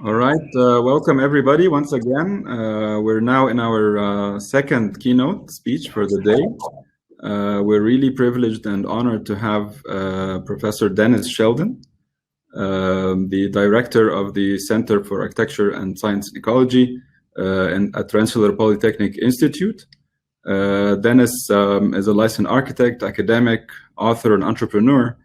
All right, welcome everybody once again. We're now in our second keynote speech for the day. We're really privileged and honored to have Professor Dennis Shelden, the director of the Center for Architecture and Science and Ecology at Rensselaer Polytechnic Institute. Dennis is a licensed architect, academic, author, and entrepreneur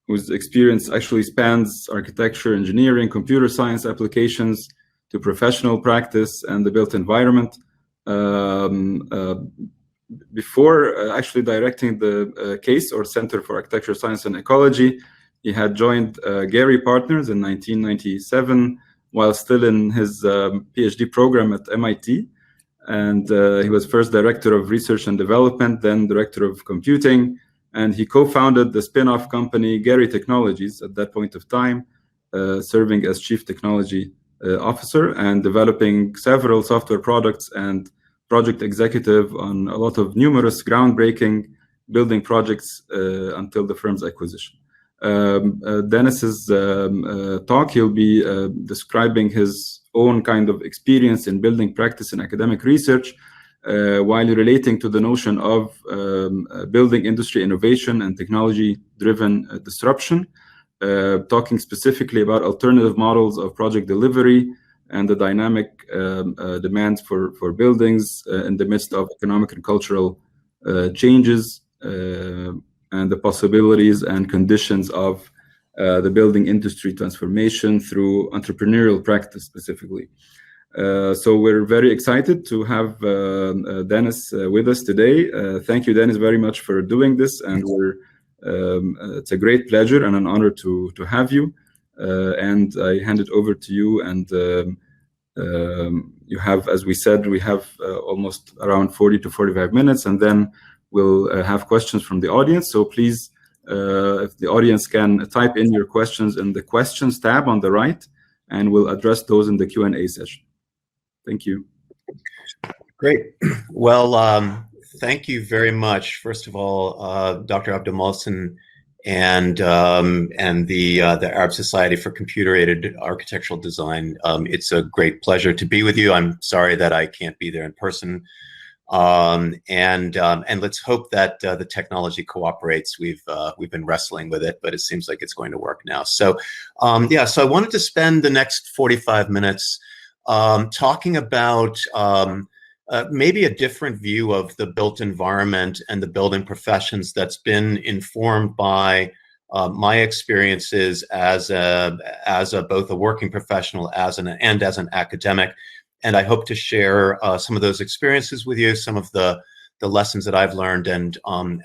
whose experience actually spans architecture, engineering, computer science applications to professional practice and the built environment. Before actually directing the CASE, or Center for Architecture, Science and Ecology, he had joined Gehry Partners in 1997 while still in his PhD program at MIT. And he was first director of research and development, then director of computing, and he co-founded the spin-off company Gehry Technologies at that point of time, serving as chief technology officer and developing several software products and project executive on a lot of numerous groundbreaking building projects until the firm's acquisition. Dennis's talk, he'll be describing his own kind of experience in building practice and academic research, while relating to the notion of building industry innovation and technology-driven disruption, talking specifically about alternative models of project delivery and the dynamic demands for buildings in the midst of economic and cultural changes, and the possibilities and conditions of the building industry transformation through entrepreneurial practice specifically. So we're very excited to have Dennis with us today. Thank you, Dennis, very much for doing this, and it's a great pleasure and an honor to have you. And I hand it over to you. And you have, as we said, we have almost around 40 to 45 minutes, and then we'll have questions from the audience. So please, if the audience can type in your questions in the questions tab on the right, and we'll address those in the Q&A session. Thank you. Great. Well, thank you very much. First of all, Dr. Abdul-Mohsen and the Arab Society for Computer-Aided Architectural Design. It's a great pleasure to be with you. I'm sorry that I can't be there in person. And let's hope that the technology cooperates. We've been wrestling with it, but it seems like it's going to work now. So yeah, so I wanted to spend the next 45 minutes talking about maybe a different view of the built environment and the building professions that's been informed by my experiences as both a working professional and as an academic. And I hope to share some of those experiences with you, some of the lessons that I've learned, and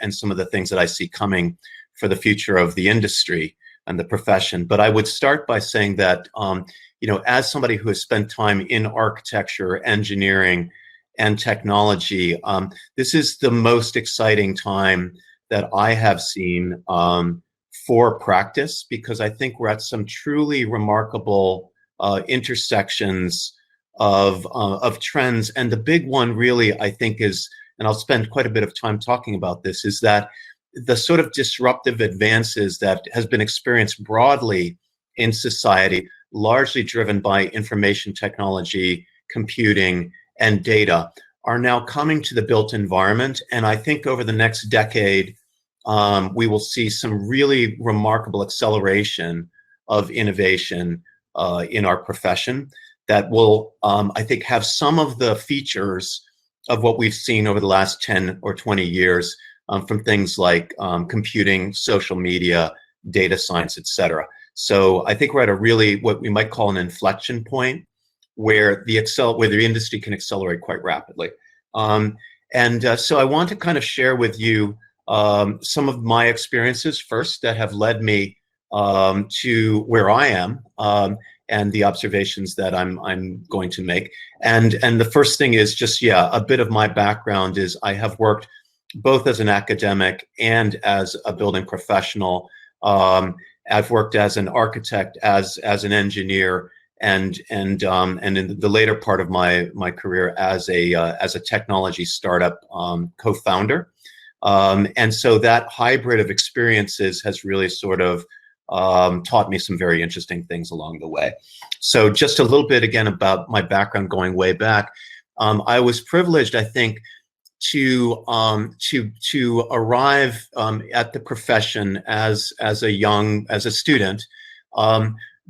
some of the things that I see coming for the future of the industry and the profession. But I would start by saying that you know, as somebody who has spent time in architecture, engineering, and technology, this is the most exciting time that I have seen for practice, because I think we're at some truly remarkable intersections of trends. And the big one really, I think, is, and I'll spend quite a bit of time talking about this, is that the sort of disruptive advances that has been experienced broadly in society, largely driven by information technology, computing, and data, are now coming to the built environment. And I think over the next decade, we will see some really remarkable acceleration of innovation in our profession that will, I think, have some of the features of what we've seen over the last 10 or 20 years from things like computing, social media, data science, et cetera. So I think we're at a really, what we might call an inflection point, where the industry can accelerate quite rapidly. So I want to kind of share with you some of my experiences first that have led me to where I am, and the observations that I'm going to make. And the first thing is just, yeah, a bit of my background is I have worked both as an academic and as a building professional. I've worked as an architect, as an engineer, and in the later part of my career as a technology startup co-founder. And so that hybrid of experiences has really sort of taught me some very interesting things along the way. So just a little bit again about my background going way back. I was privileged, I think, to arrive at the profession as a student,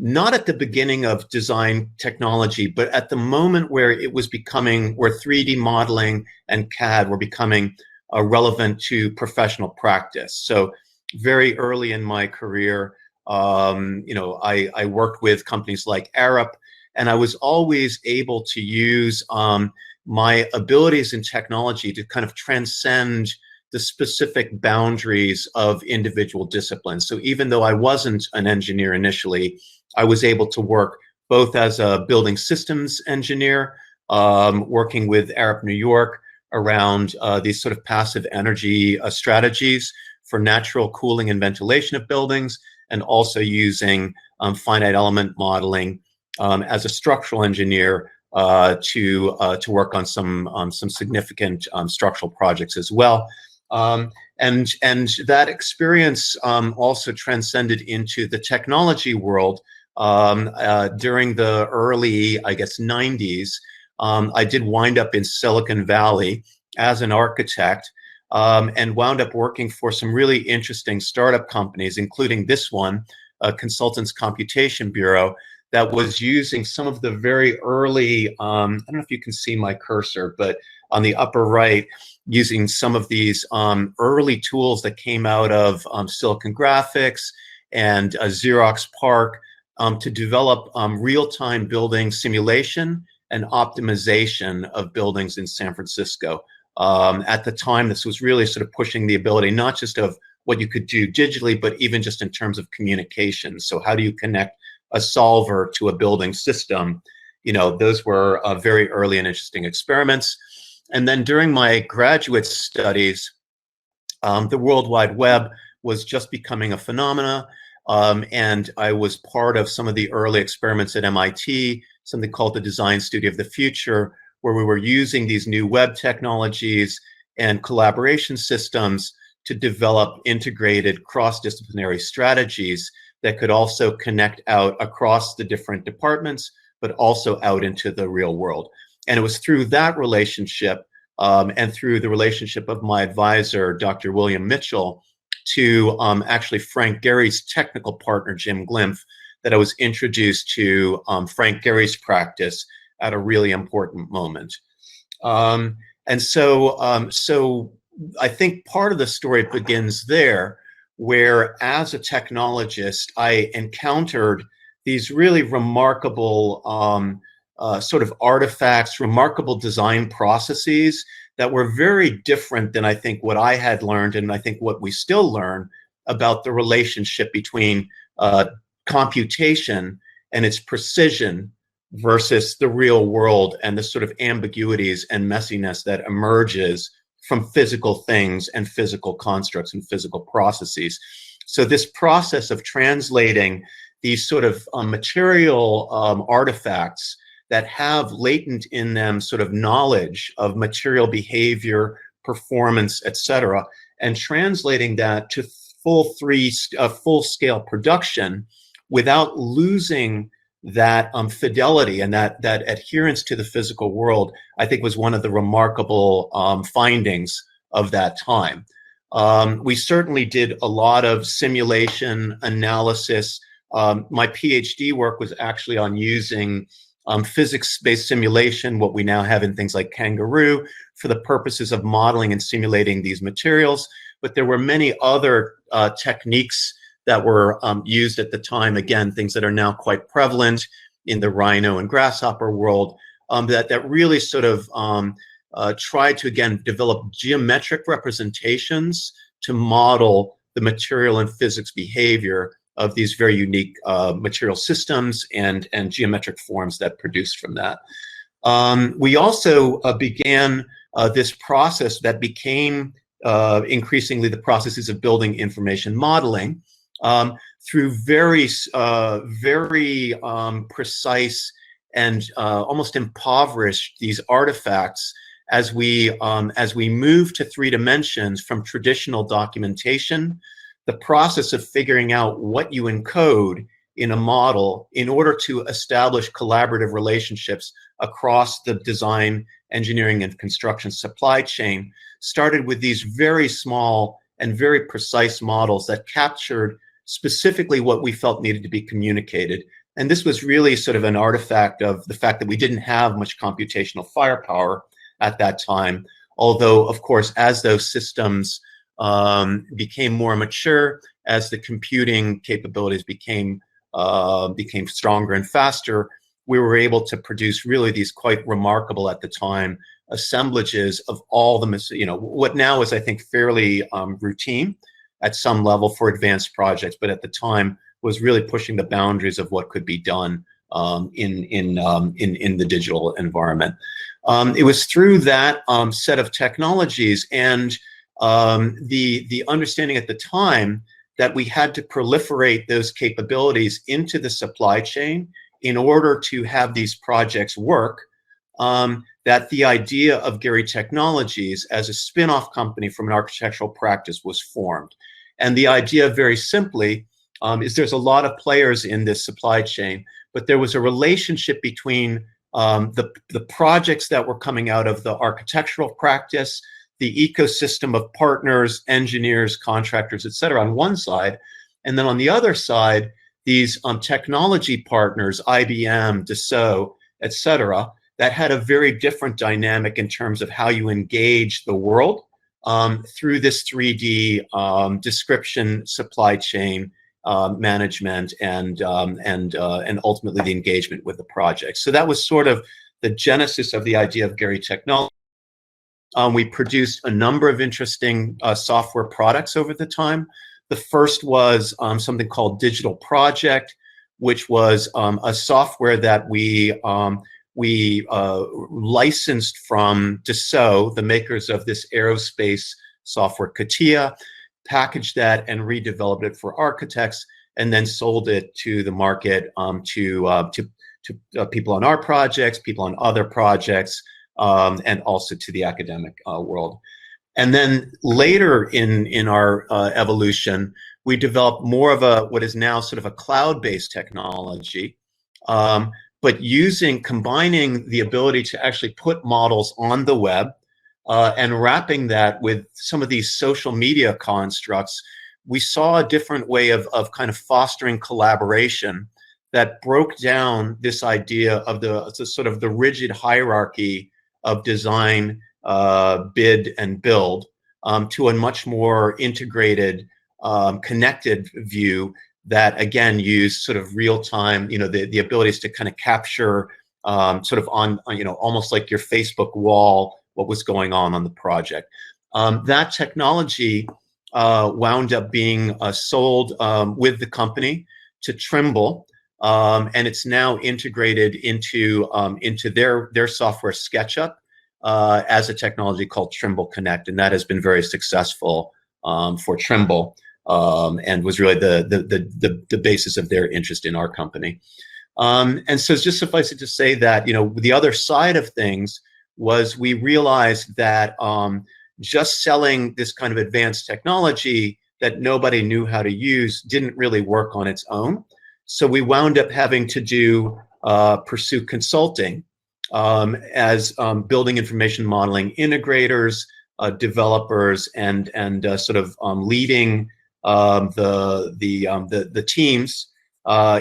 not at the beginning of design technology, but at the moment where it was becoming, where 3D modeling and CAD were becoming relevant to professional practice. So very early in my career, I worked with companies like Arup, and I was always able to use my abilities in technology to kind of transcend the specific boundaries of individual disciplines. So even though I wasn't an engineer initially, I was able to work both as a building systems engineer, working with Arup New York around these sort of passive energy strategies for natural cooling and ventilation of buildings, and also using finite element modeling as a structural engineer to work on some significant structural projects as well. And that experience also transcended into the technology world during the early, I guess, 90s. I did wind up in Silicon Valley as an architect, and wound up working for some really interesting startup companies, including this one, Consultants Computation Bureau, that was using some of the very early, I don't know if you can see my cursor, but on the upper right, using some of these early tools that came out of Silicon Graphics and Xerox PARC to develop real-time building simulation and optimization of buildings in San Francisco. At the time, this was really sort of pushing the ability, not just of what you could do digitally, but even just in terms of communication. So how do you connect a solver to a building system? You know, those were very early and interesting experiments. And then during my graduate studies, the World Wide Web was just becoming a phenomena. And I was part of some of the early experiments at MIT, something called the Design Studio of the Future, where we were using these new web technologies and collaboration systems to develop integrated cross-disciplinary strategies that could also connect out across the different departments, but also out into the real world. And it was through that relationship and through the relationship of my advisor, Dr. William Mitchell, to actually Frank Gehry's technical partner, Jim Glimpf, that I was introduced to Frank Gehry's practice at a really important moment. And so I think part of the story begins there, where as a technologist, I encountered these really remarkable sort of artifacts, remarkable design processes that were very different than I think what I had learned, and I think what we still learn about the relationship between computation and its precision versus the real world and the sort of ambiguities and messiness that emerges from physical things and physical constructs and physical processes. So this process of translating these sort of material artifacts that have latent in them sort of knowledge of material behavior, performance, etc., and translating that to full-scale production without losing that fidelity and that adherence to the physical world, I think was one of the remarkable findings of that time. We certainly did a lot of simulation analysis. My PhD work was actually on using physics-based simulation, what we now have in things like Kangaroo, for the purposes of modeling and simulating these materials. But there were many other techniques that were used at the time, again, things that are now quite prevalent in the rhino and grasshopper world, that really sort of tried to, again, develop geometric representations to model the material and physics behavior of these very unique material systems and geometric forms that produced from that. We also began this process that became increasingly the processes of building information modeling through very precise and almost impoverished these artifacts as we move to 3 dimensions from traditional documentation the process of figuring out what you encode in a model in order to establish collaborative relationships across the design, engineering, and construction supply chain started with these very small and very precise models that captured specifically what we felt needed to be communicated. And this was really sort of an artifact of the fact that we didn't have much computational firepower at that time. Although, of course, as those systems became more mature, as the computing capabilities became stronger and faster, we were able to produce really these quite remarkable at the time assemblages of all the, what now is, I think, fairly routine at some level for advanced projects, but at the time was really pushing the boundaries of what could be done in the digital environment. It was through that set of technologies and the understanding at the time that we had to proliferate those capabilities into the supply chain in order to have these projects work, that the idea of Gehry Technologies as a spin-off company from an architectural practice was formed. And the idea, very simply, is there's a lot of players in this supply chain, but there was a relationship between the projects that were coming out of the architectural practice, the ecosystem of partners, engineers, contractors, et cetera, on one side, and then on the other side, these technology partners, IBM, Dassault, et cetera, that had a very different dynamic in terms of how you engage the world through this 3D description, supply chain management, and ultimately the engagement with the project. So that was sort of the genesis of the idea of Gehry Technologies. We produced a number of interesting software products over the time. The first was something called Digital Project, which was a software that we licensed from Dassault, the makers of this aerospace software CATIA, packaged that and redeveloped it for architects, and then sold it to the market to people on our projects, people on other projects, and also to the academic world. And then later in our evolution, we developed more of what is now sort of a cloud-based technology, but combining the ability to actually put models on the web and wrapping that with some of these social media constructs. We saw a different way of kind of fostering collaboration that broke down this idea of the sort of the rigid hierarchy of design, bid, and build to a much more integrated, connected view that, again, used sort of real-time, the abilities to kind of capture sort of on, almost like your Facebook wall, what was going on the project. That technology wound up being sold with the company to Trimble, and it's now integrated into their software SketchUp as a technology called Trimble Connect, and that has been very successful for Trimble and was really the basis of their interest in our company. And so just suffice it to say that the other side of things was we realized that just selling this kind of advanced technology that nobody knew how to use didn't really work on its own. So we wound up having to pursue consulting as building information modeling integrators, developers, and sort of leading the teams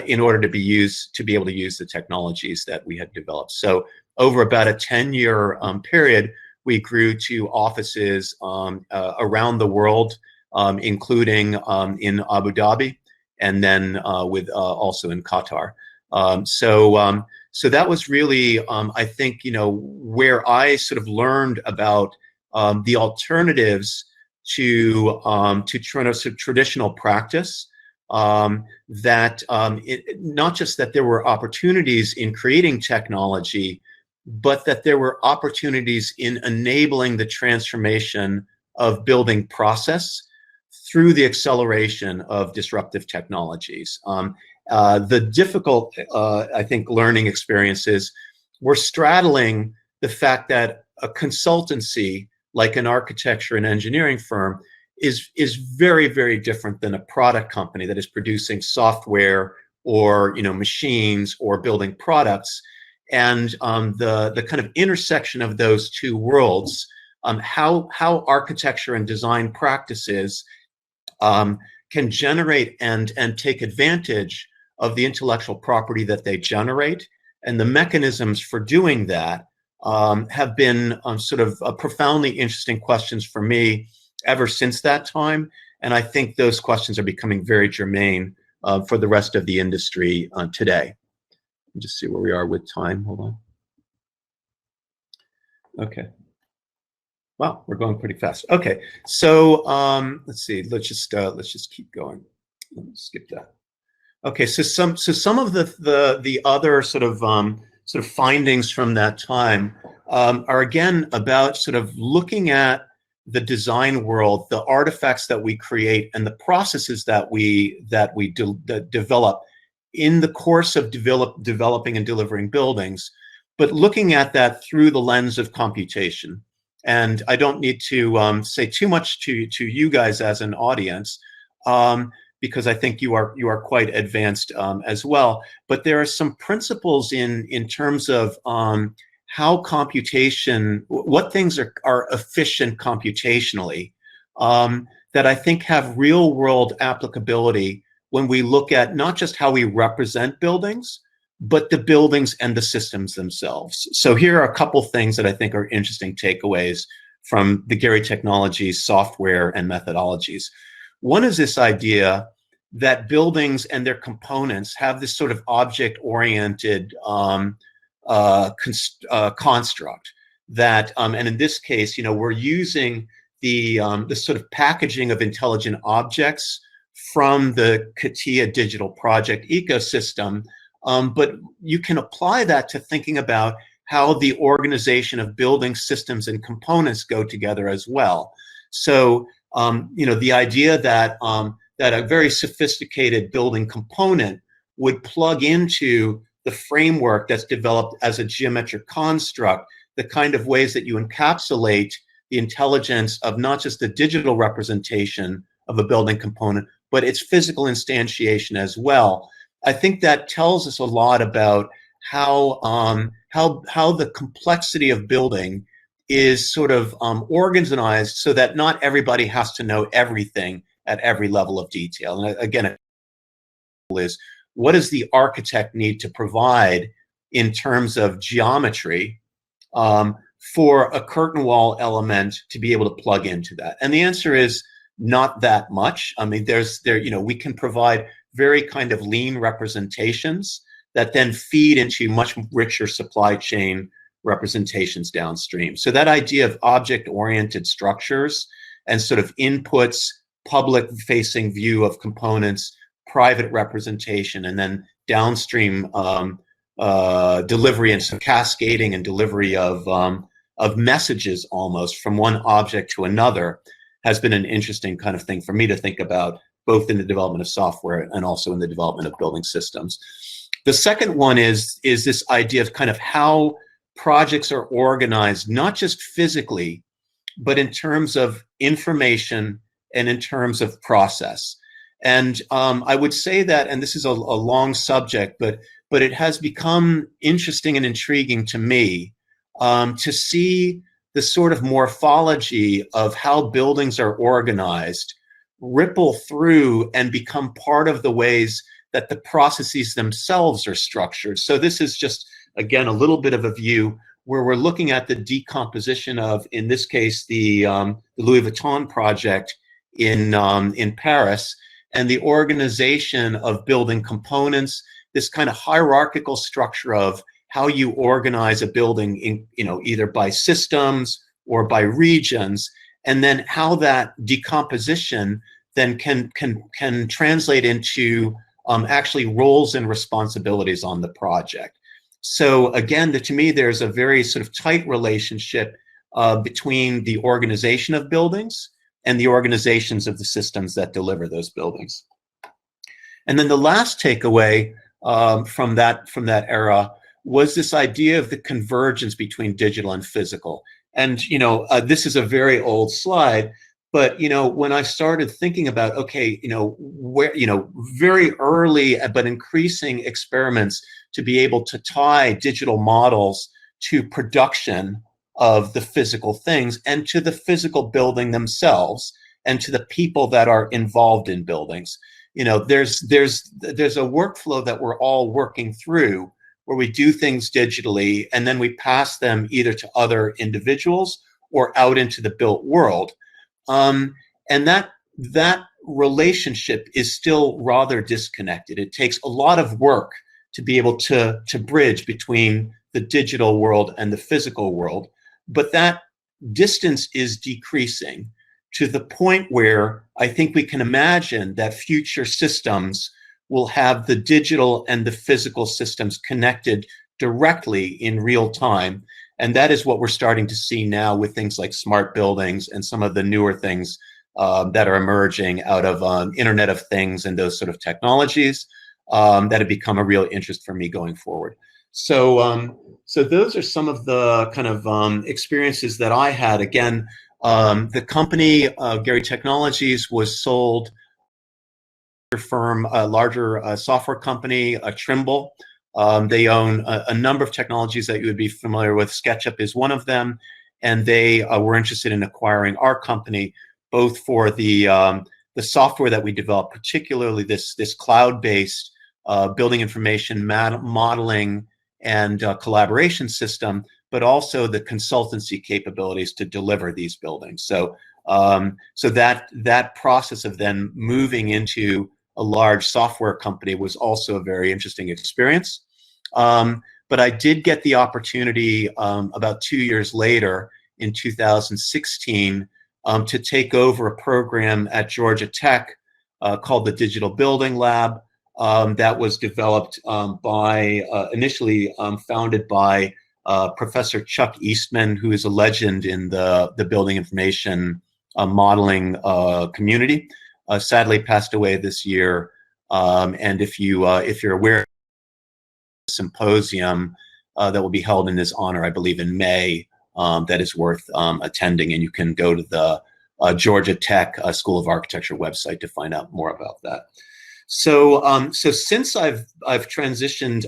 in order to be able to use the technologies that we had developed. So over about a 10-year period, we grew to offices around the world, including in Abu Dhabi, and then with also in Qatar. So that was really, I think, where I sort of learned about the alternatives to traditional practice. That not just that there were opportunities in creating technology, but that there were opportunities in enabling the transformation of building process through the acceleration of disruptive technologies. The difficult, I think, learning experiences were straddling the fact that a consultancy, like an architecture and engineering firm, is very, very different than a product company that is producing software or machines or building products. And the kind of intersection of those two worlds, how architecture and design practices can generate and take advantage of the intellectual property that they generate, and the mechanisms for doing that have been sort of profoundly interesting questions for me ever since that time. And I think those questions are becoming very germane for the rest of the industry today. Let me just see where we are with time. Hold on. Okay. Wow, we're going pretty fast. Okay, so let's see. Let's just keep going. Skip that. Okay, so some of the other sort of findings from that time are again about sort of looking at the design world, the artifacts that we create, and the processes that we develop in the course of developing and delivering buildings, but looking at that through the lens of computation. And I don't need to say too much to you guys as an audience, because I think you are quite advanced as well. But there are some principles in terms of how computation, what things are efficient computationally, that I think have real world applicability when we look at not just how we represent buildings, but the buildings and the systems themselves. So here are a couple things that I think are interesting takeaways from the Gehry Technologies software and methodologies. One is this idea that buildings and their components have this sort of object-oriented construct that, and in this case, we're using the sort of packaging of intelligent objects from the CATIA digital project ecosystem. But you can apply that to thinking about how the organization of building systems and components go together as well. So, the idea that that a very sophisticated building component would plug into the framework that's developed as a geometric construct, the kind of ways that you encapsulate the intelligence of not just the digital representation of a building component, but its physical instantiation as well. I think that tells us a lot about how the complexity of building is sort of organized so that not everybody has to know everything at every level of detail. And again, is what does the architect need to provide in terms of geometry for a curtain wall element to be able to plug into that? And the answer is not that much. I mean, we can provide very kind of lean representations that then feed into much richer supply chain representations downstream. So that idea of object-oriented structures and sort of inputs, public-facing view of components, private representation, and then downstream delivery and some cascading and delivery of messages almost from one object to another has been an interesting kind of thing for me to think about, both in the development of software and also in the development of building systems. The second one is this idea of kind of how projects are organized, not just physically, but in terms of information and in terms of process. And I would say that, and this is a long subject, but it has become interesting and intriguing to me to see the sort of morphology of how buildings are organized ripple through and become part of the ways that the processes themselves are structured. So this is just, again, a little bit of a view where we're looking at the decomposition of, in this case, the Louis Vuitton project in Paris, and the organization of building components, this kind of hierarchical structure of how you organize a building in, either by systems or by regions, and then how that decomposition then can translate into actually roles and responsibilities on the project. So again, to me, there's a very sort of tight relationship between the organization of buildings and the organizations of the systems that deliver those buildings. And then the last takeaway from that era was this idea of the convergence between digital and physical. And this is a very old slide, But, when I started thinking about, okay, where, very early but increasing experiments to be able to tie digital models to production of the physical things and to the physical building themselves and to the people that are involved in buildings. There's a workflow that we're all working through where we do things digitally and then we pass them either to other individuals or out into the built world. And that relationship is still rather disconnected. It takes a lot of work to be able to bridge between the digital world and the physical world. But that distance is decreasing to the point where I think we can imagine that future systems will have the digital and the physical systems connected directly in real time. And that is what we're starting to see now with things like smart buildings and some of the newer things that are emerging out of Internet of Things and those sort of technologies that have become a real interest for me going forward. So those are some of the kind of experiences that I had. Again, the company, Gehry Technologies, was sold to a larger software company, Trimble. They own a number of technologies that you would be familiar with. SketchUp is one of them, and they were interested in acquiring our company, both for the software that we developed, particularly this cloud-based building information modeling and collaboration system, but also the consultancy capabilities to deliver these buildings. So that process of then moving into a large software company was also a very interesting experience. But I did get the opportunity about 2 years later in 2016 to take over a program at Georgia Tech called the Digital Building Lab that was developed initially founded by Professor Chuck Eastman, who is a legend in the building information modeling community. Sadly passed away this year. And if you're aware of the symposium that will be held in his honor, I believe in May, that is worth attending, and you can go to the Georgia Tech School of Architecture website to find out more about that. So since I've transitioned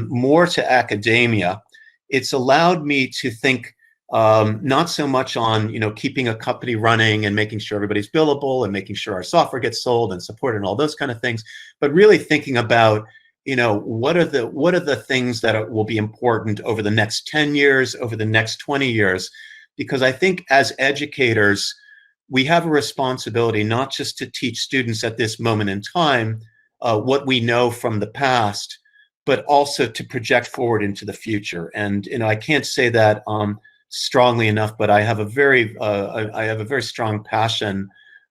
more to academia, it's allowed me to think not so much on keeping a company running and making sure everybody's billable and making sure our software gets sold and supported and all those kind of things, but really thinking about what are the things that will be important over the next 10 years, over the next 20 years, because I think as educators we have a responsibility not just to teach students at this moment in time what we know from the past, but also to project forward into the future. And I can't say that strongly enough, but I have a very strong passion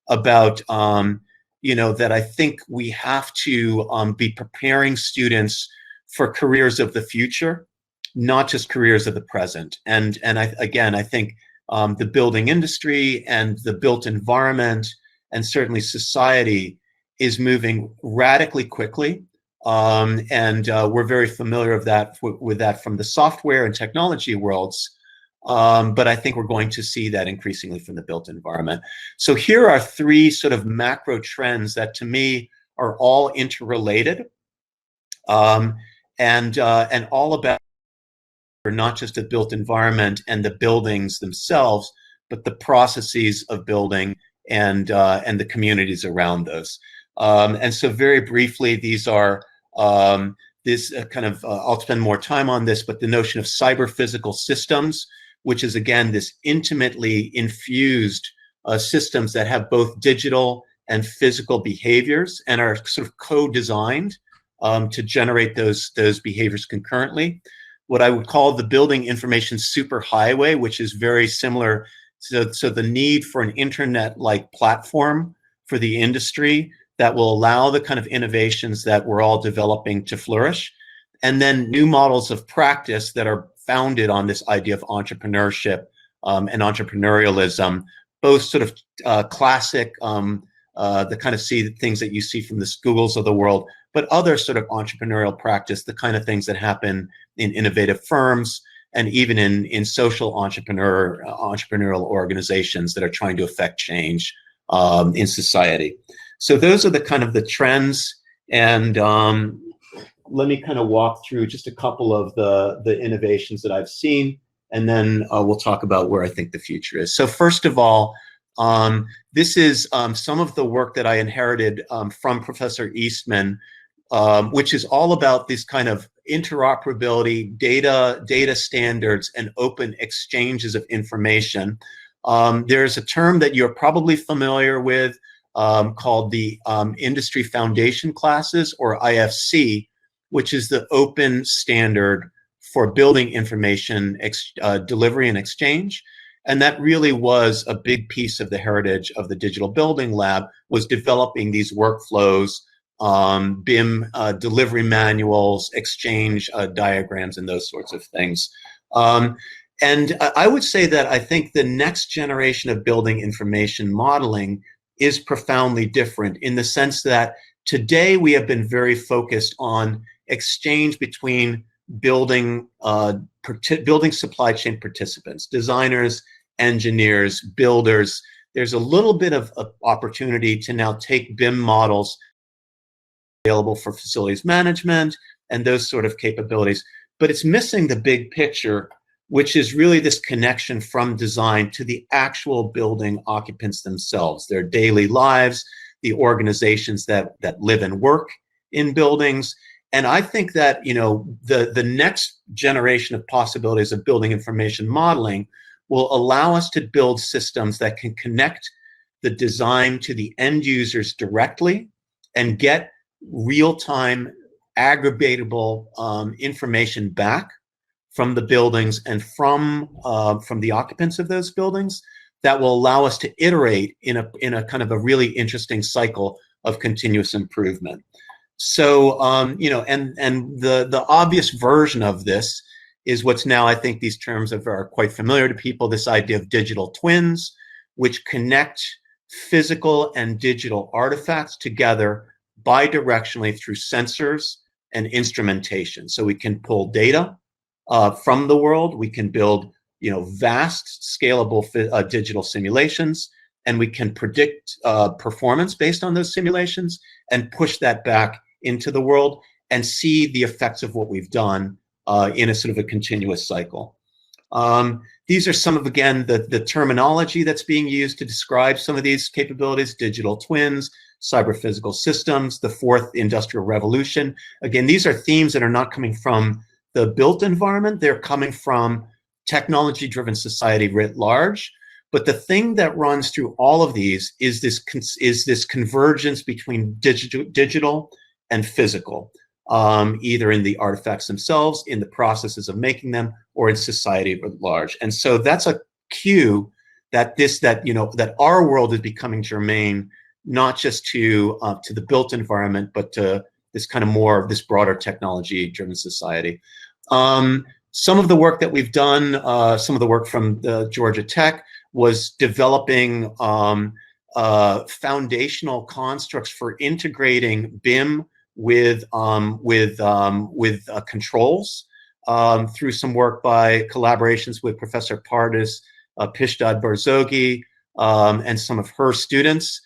about that I think we have to be preparing students for careers of the future, not just careers of the present. And I think the building industry and the built environment and certainly society is moving radically quickly. And we're very familiar with that from the software and technology worlds. But I think we're going to see that increasingly from the built environment. So here are three sort of macro trends that to me are all interrelated and all about not just the built environment and the buildings themselves, but the processes of building and the communities around those. And so very briefly, these are this kind of, I'll spend more time on this, but the notion of cyber physical systems, which is again this intimately infused systems that have both digital and physical behaviors and are sort of co-designed to generate those behaviors concurrently. What I would call the building information superhighway, which is very similar. So the need for an internet-like platform for the industry that will allow the kind of innovations that we're all developing to flourish. And then new models of practice that are founded on this idea of entrepreneurship and entrepreneurialism, both sort of classic, the kind of things that you see from the Googles of the world, but other sort of entrepreneurial practice, the kind of things that happen in innovative firms, and even in social entrepreneurial organizations that are trying to affect change in society. So those are the kind of the trends, and let me kind of walk through just a couple of the innovations that I've seen, and then we'll talk about where I think the future is. So first of all, this is some of the work that I inherited from Professor Eastman, which is all about this kind of interoperability, data standards, and open exchanges of information. There's a term that you're probably familiar with called the Industry Foundation Classes, or IFC, which is the open standard for building information delivery and exchange. And that really was a big piece of the heritage of the Digital Building Lab, was developing these workflows, BIM delivery manuals, exchange diagrams, and those sorts of things. And I would say that I think the next generation of building information modeling is profoundly different, in the sense that today we have been very focused on exchange between building supply chain participants, designers, engineers, builders. There's a little bit of opportunity to now take BIM models available for facilities management and those sort of capabilities, but it's missing the big picture, which is really this connection from design to the actual building occupants themselves, their daily lives, the organizations that live and work in buildings. And I think that, you know, the next generation of possibilities of building information modeling will allow us to build systems that can connect the design to the end users directly and get real-time aggregatable information back from the buildings and from the occupants of those buildings, that will allow us to iterate in a kind of a really interesting cycle of continuous improvement. So, you know, and the obvious version of this is what's now, I think these terms are quite familiar to people, this idea of digital twins, which connect physical and digital artifacts together bidirectionally through sensors and instrumentation. So we can pull data from the world, we can build, you know, vast scalable digital simulations, and we can predict performance based on those simulations and push that back into the world and see the effects of what we've done in a sort of a continuous cycle. These are some of, again, the terminology that's being used to describe some of these capabilities: digital twins, cyber-physical systems, the fourth industrial revolution. Again, these are themes that are not coming from the built environment, they're coming from technology-driven society writ large. But the thing that runs through all of these is this convergence between digital and physical, either in the artifacts themselves, in the processes of making them, or in society at large. And so that's a cue that that our world is becoming germane, not just to the built environment, but to this kind of more of this broader technology-driven society. Some of the work that we've done, some of the work from Georgia Tech, was developing foundational constructs for integrating BIM with controls through some work by collaborations with Professor Pardis, Pishdad Barzogi, and some of her students.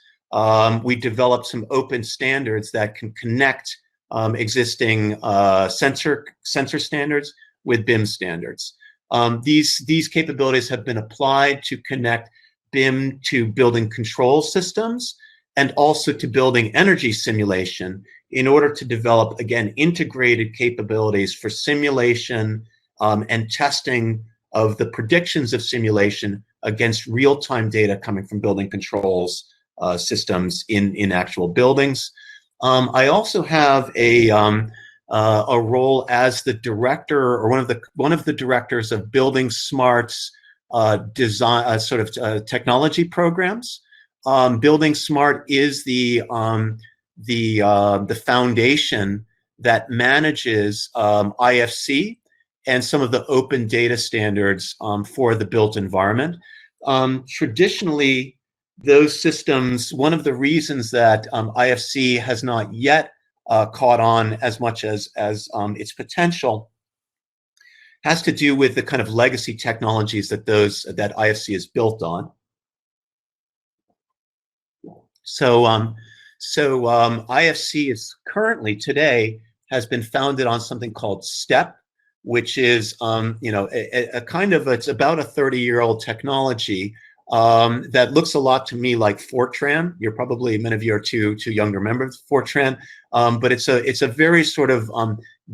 We developed some open standards that can connect existing sensor standards with BIM standards. These capabilities have been applied to connect BIM to building control systems and also to building energy simulation, in order to develop, again, integrated capabilities for simulation and testing of the predictions of simulation against real-time data coming from building controls systems in actual buildings. I also have a role as the director, or one of the directors of Building Smart's design technology programs. Building Smart is the foundation that manages IFC and some of the open data standards for the built environment. Traditionally, those systems, one of the reasons that IFC has not yet caught on as much as its potential has to do with the kind of legacy technologies that IFC is built on. So IFC is currently today has been founded on something called STEP, which is a kind of, it's about a 30-year-old technology that looks a lot to me like Fortran. You're probably, many of you are too young to remember Fortran, but it's a very sort of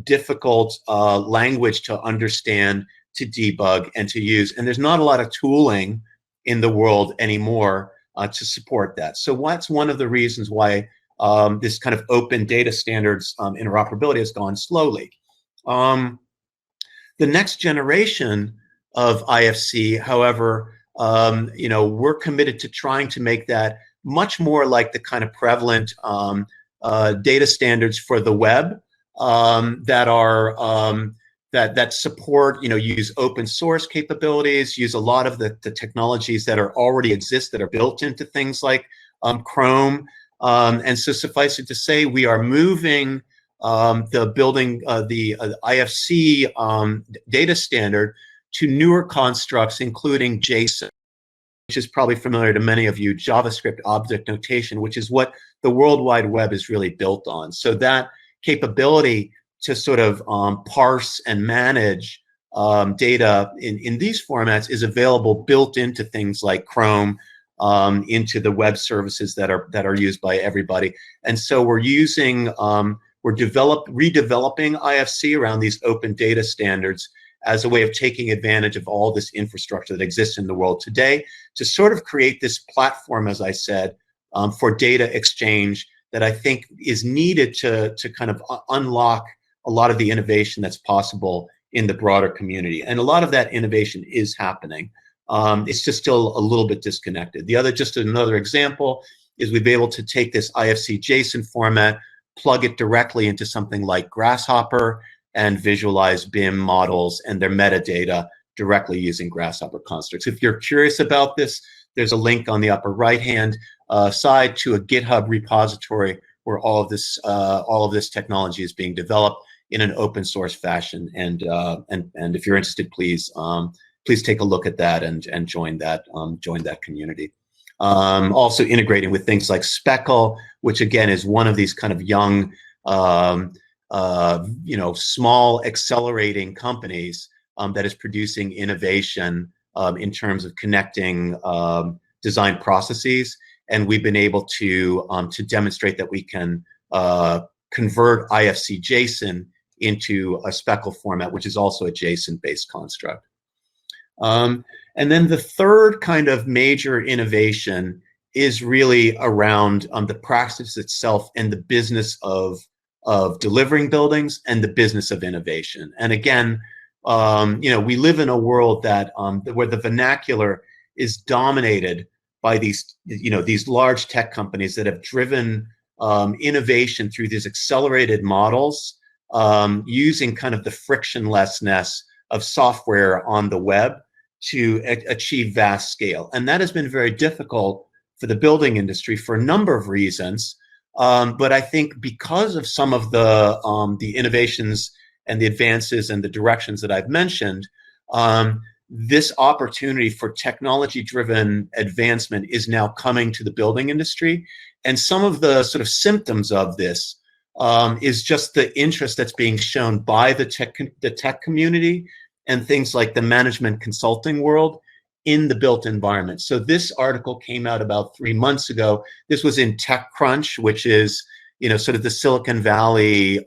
difficult language to understand, to debug, and to use. And there's not a lot of tooling in the world anymore to support that. So that's one of the reasons why this kind of open data standards interoperability has gone slowly. The next generation of IFC, however, we're committed to trying to make that much more like the kind of prevalent data standards for the web that are that support, use open source capabilities, use a lot of the technologies that are already exist that are built into things like Chrome. And so suffice it to say, we are moving the IFC data standard to newer constructs, including JSON, which is probably familiar to many of you, JavaScript object notation, which is what the World Wide Web is really built on. So that capability to sort of parse and manage data in these formats is available built into things like Chrome, into the web services that are used by everybody. And so we're using, we're redeveloping IFC around these open data standards as a way of taking advantage of all this infrastructure that exists in the world today to sort of create this platform, as I said, for data exchange that I think is needed to kind of unlock a lot of the innovation that's possible in the broader community. And a lot of that innovation is happening. It's just still a little bit disconnected. Just another example is we've been able to take this IFC JSON format, plug it directly into something like Grasshopper, and visualize BIM models and their metadata directly using Grasshopper constructs. If you're curious about this, there's a link on the upper right-hand side to a GitHub repository where all of this technology is being developed in an open source fashion. And if you're interested, please take a look at that and join that community. Also integrating with things like Speckle, which again is one of these kind of young, small accelerating companies that is producing innovation in terms of connecting design processes. And we've been able to demonstrate that we can convert IFC JSON into a Speckle format, which is also a JSON-based construct. And then the third kind of major innovation is really around the practice itself and the business of delivering buildings and the business of innovation. And again, we live in a world that where the vernacular is dominated by these large tech companies that have driven innovation through these accelerated models, using kind of the frictionlessness of software on the web to achieve vast scale. And that has been very difficult for the building industry for a number of reasons. But I think because of some of the innovations and the advances and the directions that I've mentioned, this opportunity for technology-driven advancement is now coming to the building industry. And some of the sort of symptoms of this is just the interest that's being shown by the tech community and things like the management consulting world in the built environment. So this article came out about 3 months ago. This was in TechCrunch, which is sort of the Silicon Valley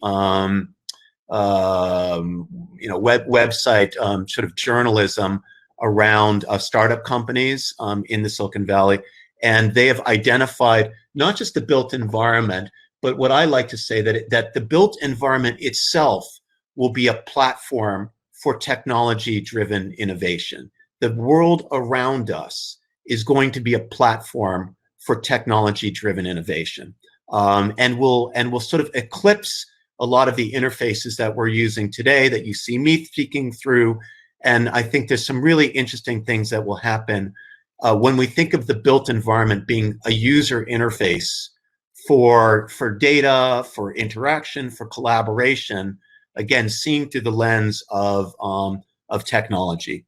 website sort of journalism around startup companies in the Silicon Valley. And they have identified not just the built environment, but what I like to say that the built environment itself will be a platform for technology-driven innovation. The world around us is going to be a platform for technology-driven innovation, and will sort of eclipse a lot of the interfaces that we're using today that you see me speaking through. And I think there's some really interesting things that will happen when we think of the built environment being a user interface for data, for interaction, for collaboration. Again, seeing through the lens of technology.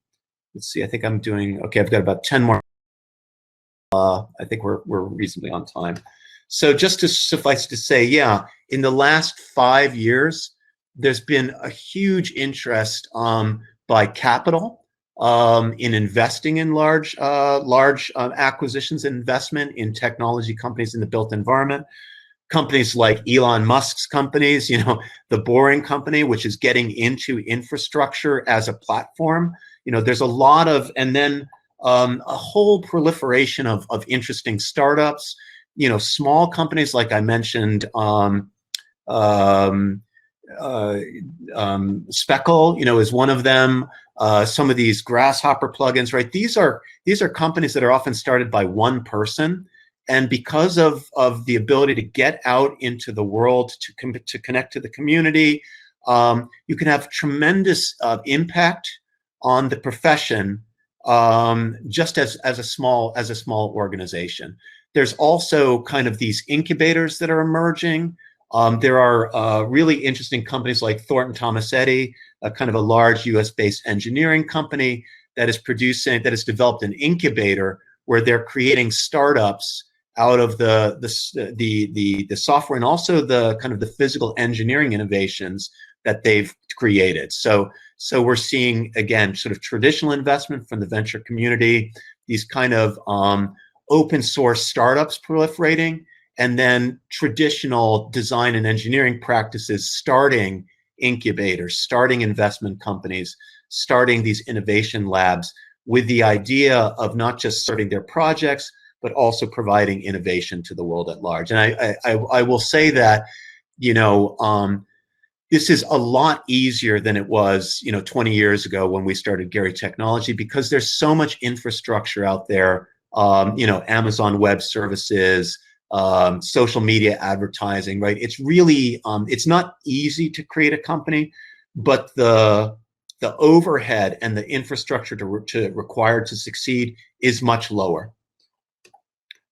Let's see, I think I'm doing, okay, I've got about 10 more. I think we're reasonably on time. So just to suffice to say, yeah, in the last 5 years, there's been a huge interest by capital in investing in large acquisitions and investment in technology companies in the built environment. Companies like Elon Musk's companies, you know, the Boring Company, which is getting into infrastructure as a platform. You know, there's a lot of, and then a whole proliferation of interesting startups. You know, small companies like I mentioned, Speckle, you know, is one of them. Some of these Grasshopper plugins, right? These are companies that are often started by one person, and because of the ability to get out into the world, to connect to the community, you can have tremendous impact on the profession, just as a small organization. There's also kind of these incubators that are emerging. There are really interesting companies like Thornton Tomasetti, a kind of a large U.S.-based engineering company that has developed an incubator where they're creating startups out of the software and also the kind of the physical engineering innovations that they've created. So we're seeing, again, sort of traditional investment from the venture community, these kind of open source startups proliferating, and then traditional design and engineering practices starting incubators, starting investment companies, starting these innovation labs with the idea of not just starting their projects, but also providing innovation to the world at large. And I will say that, you know, this is a lot easier than it was, you know, 20 years ago when we started Gehry Technology, because there's so much infrastructure out there, you know, Amazon Web Services, social media advertising, right? It's really, it's not easy to create a company, but the overhead and the infrastructure required to succeed is much lower.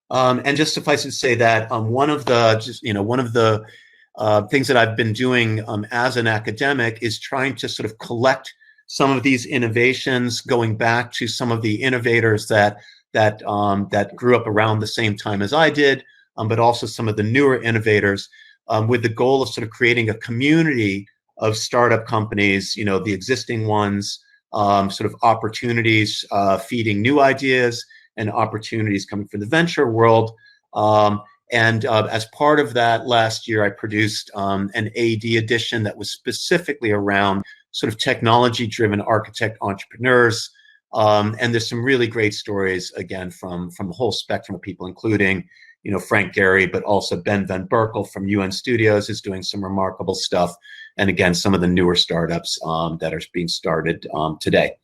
And just suffice it to say that one of the things that I've been doing as an academic is trying to sort of collect some of these innovations, going back to some of the innovators that grew up around the same time as I did, but also some of the newer innovators, with the goal of sort of creating a community of startup companies, you know, the existing ones, sort of opportunities, feeding new ideas and opportunities coming from the venture world. And as part of that, last year I produced an AD edition that was specifically around sort of technology-driven architect entrepreneurs. And there's some really great stories, again, from a whole spectrum of people, including, you know, Frank Gehry, but also Ben Van Berkel from UN Studios is doing some remarkable stuff. And again, some of the newer startups that are being started today.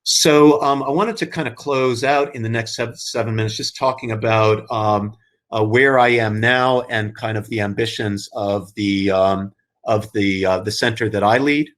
So I wanted to kind of close out in the next seven minutes, just talking about where I am now and kind of the ambitions of the center that I lead.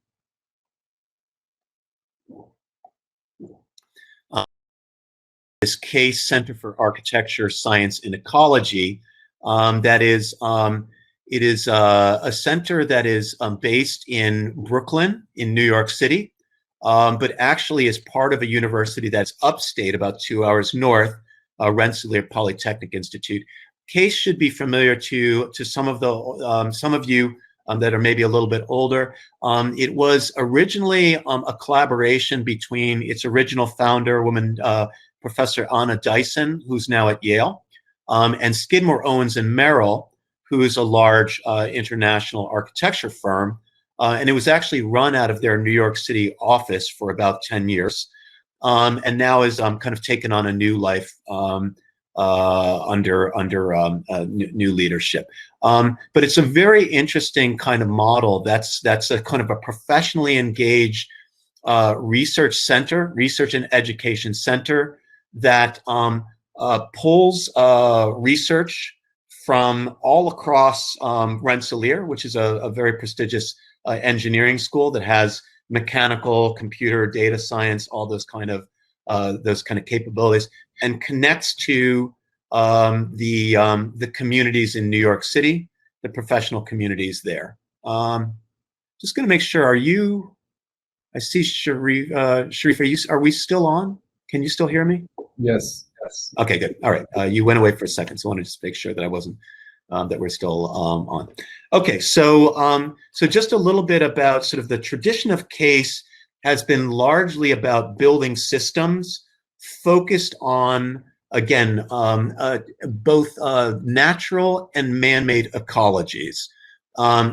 This CASE Center for Architecture, Science, and Ecology. That is, it is a center that is based in Brooklyn, in New York City, but actually is part of a university that's upstate, about 2 hours north, Rensselaer Polytechnic Institute. CASE should be familiar to some of you that are maybe a little bit older. It was originally a collaboration between its original founder, Professor Anna Dyson, who's now at Yale, and Skidmore, Owens and Merrill, who is a large international architecture firm. And it was actually run out of their New York City office for about 10 years, and now is kind of taken on a new life under new leadership. But it's a very interesting kind of model. That's a kind of a professionally engaged research and education center that pulls research from all across Rensselaer, which is a very prestigious engineering school that has mechanical, computer, data science, all those kind of capabilities, and connects to the communities in New York City, the professional communities there. Just going to make sure, I see Sharif. Sharif, are we still on? Can you still hear me? Yes. Yes. Okay, good. All right. You went away for a second, so I wanted to just make sure that I wasn't, that we're still on. Okay, so just a little bit about sort of the tradition of CASE has been largely about building systems focused on, again, both natural and man-made ecologies.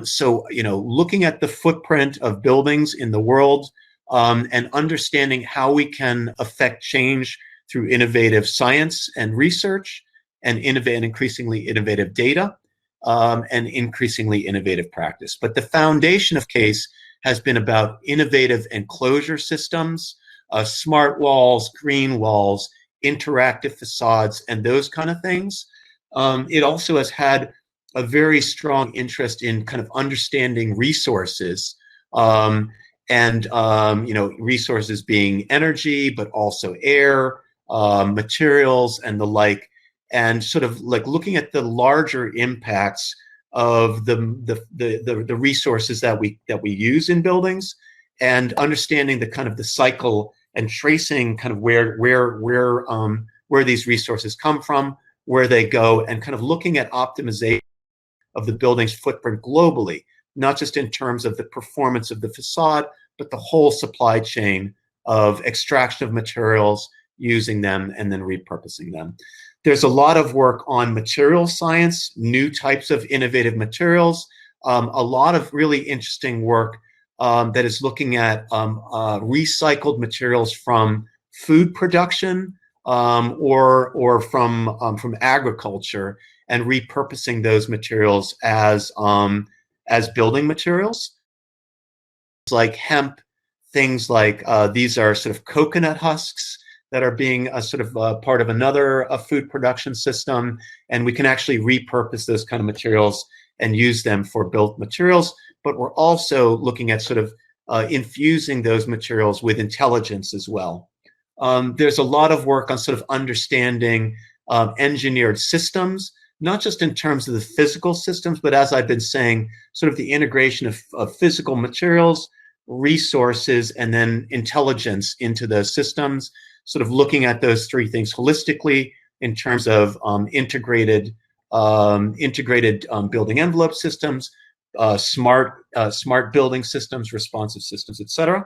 So, looking at the footprint of buildings in the world and understanding how we can affect change through innovative science and research and increasingly innovative data and increasingly innovative practice. But the foundation of CASE has been about innovative enclosure systems, smart walls, green walls, interactive facades, and those kind of things. It also has had a very strong interest in kind of understanding resources, resources being energy, but also air, materials, and the like, and sort of like looking at the larger impacts of the resources that we use in buildings, and understanding the kind of the cycle and tracing kind of where these resources come from, where they go, and kind of looking at optimization of the building's footprint globally, not just in terms of the performance of the facade, but the whole supply chain of extraction of materials, using them, and then repurposing them. There's a lot of work on material science, new types of innovative materials, a lot of really interesting work that is looking at recycled materials from food production or from agriculture, and repurposing those materials as building materials. It's like hemp, things like these are sort of coconut husks that are being part of another food production system, and we can actually repurpose those kind of materials and use them for built materials. But we're also looking at sort of infusing those materials with intelligence as well. There's a lot of work on sort of understanding engineered systems, not just in terms of the physical systems, but as I've been saying, sort of the integration of physical materials, resources, and then intelligence into those systems, sort of looking at those three things holistically in terms of integrated building envelope systems, smart building systems, responsive systems, et cetera.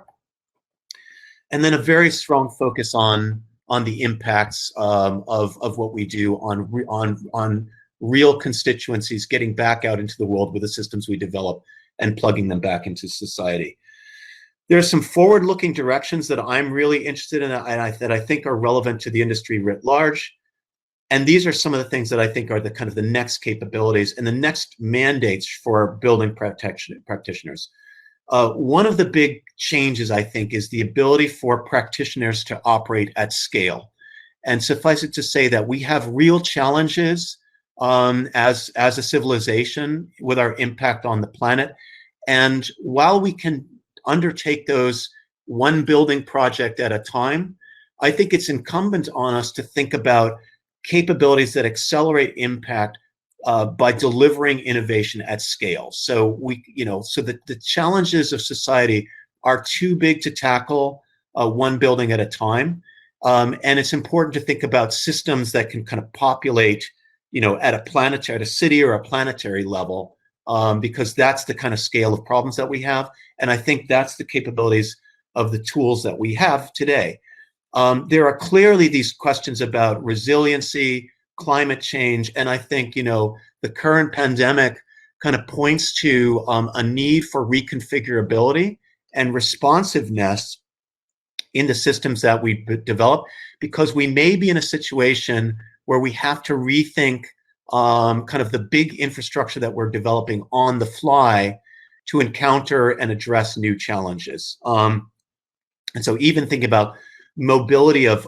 And then a very strong focus on the impacts of what we do on real constituencies, getting back out into the world with the systems we develop and plugging them back into society. There's some forward-looking directions that I'm really interested in and that I think are relevant to the industry writ large. And these are some of the things that I think are the kind of the next capabilities and the next mandates for building practitioners. One of the big changes, I think, is the ability for practitioners to operate at scale. And suffice it to say that we have real challenges as a civilization with our impact on the planet. And while we can undertake those one building project at a time, I think it's incumbent on us to think about capabilities that accelerate impact by delivering innovation at scale. So the challenges of society are too big to tackle one building at a time. And it's important to think about systems that can kind of populate, at a city or a planetary level, because that's the kind of scale of problems that we have. And I think that's the capabilities of the tools that we have today. There are clearly these questions about resiliency, climate change, and I think, the current pandemic kind of points to a need for reconfigurability and responsiveness in the systems that we develop, because we may be in a situation where we have to rethink kind of the big infrastructure that we're developing on the fly to encounter and address new challenges. And so even think about mobility of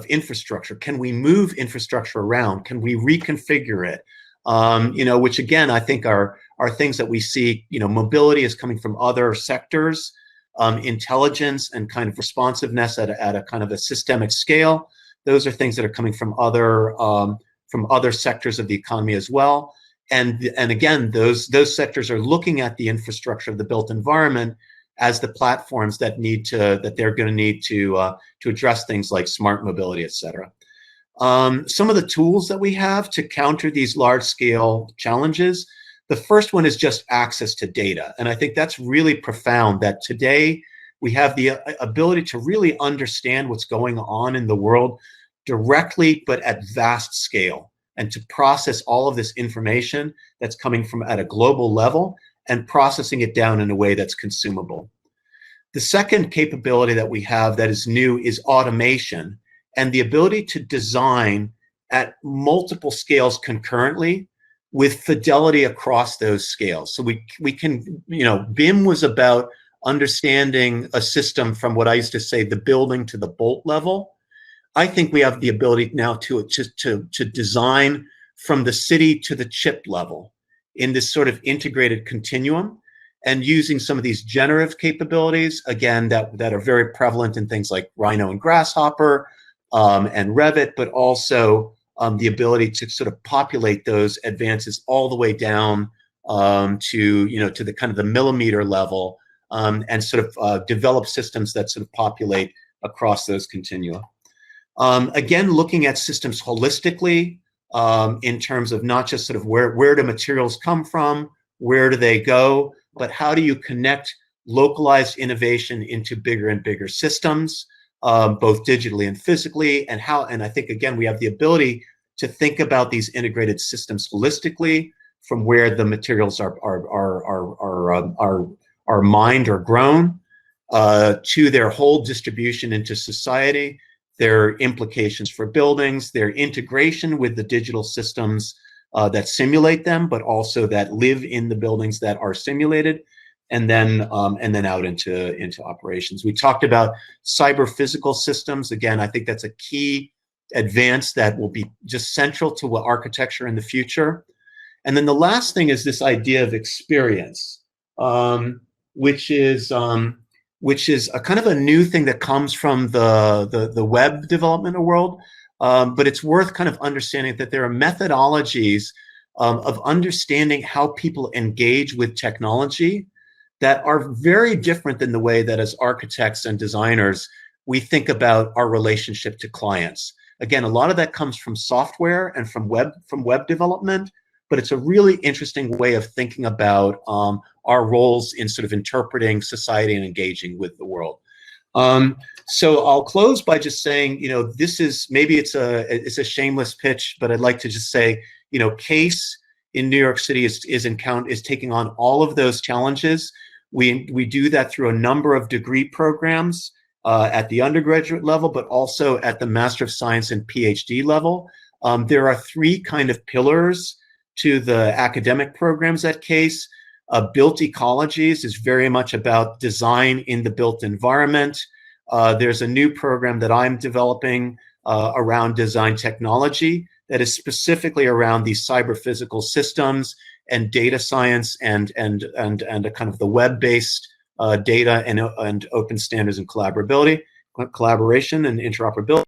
infrastructure. Can we move infrastructure around? Can we reconfigure it? Which again, I think are things that we see, mobility is coming from other sectors, intelligence and kind of responsiveness at a kind of a systemic scale. Those are things that are coming from other sectors of the economy as well. And again, those sectors are looking at the infrastructure of the built environment as the platforms that they're going to need to address things like smart mobility, et cetera. Some of the tools that we have to counter these large-scale challenges, the first one is just access to data. And I think that's really profound, that today we have the ability to really understand what's going on in the world directly, but at vast scale, and to process all of this information that's coming from at a global level and processing it down in a way that's consumable. The second capability that we have that is new is automation, and the ability to design at multiple scales concurrently with fidelity across those scales. So we can, BIM was about understanding a system from what I used to say, the building to the bolt level. I think we have the ability now to design from the city to the chip level in this sort of integrated continuum, and using some of these generative capabilities, again, that are very prevalent in things like Rhino and Grasshopper, and Revit, but also the ability to sort of populate those advances all the way down to the kind of the millimeter level, and sort of develop systems that sort of populate across those continua. Again, looking at systems holistically in terms of not just sort of where do materials come from, where do they go, but how do you connect localized innovation into bigger and bigger systems, both digitally and physically, and I think, again, we have the ability to think about these integrated systems holistically from where the materials are mined or grown, to their whole distribution into society, their implications for buildings, their integration with the digital systems that simulate them, but also that live in the buildings that are simulated, and then out into operations. We talked about cyber physical systems. Again, I think that's a key advance that will be just central to what architecture in the future. And then the last thing is this idea of experience, which is a kind of a new thing that comes from the web development world. But it's worth kind of understanding that there are methodologies of understanding how people engage with technology that are very different than the way that as architects and designers, we think about our relationship to clients. Again, a lot of that comes from software and from web development, but it's a really interesting way of thinking about our roles in sort of interpreting society and engaging with the world. So I'll close by just saying, this is, maybe it's a shameless pitch, but I'd like to just say, CASE in New York City is taking on all of those challenges. We do that through a number of degree programs at the undergraduate level, but also at the Master of Science and PhD level. There are three kind of pillars to the academic programs at CASE. Built Ecologies is very much about design in the built environment. There's a new program that I'm developing around design technology that is specifically around these cyber physical systems and data science and a kind of the web-based data and open standards and collaboration and interoperability.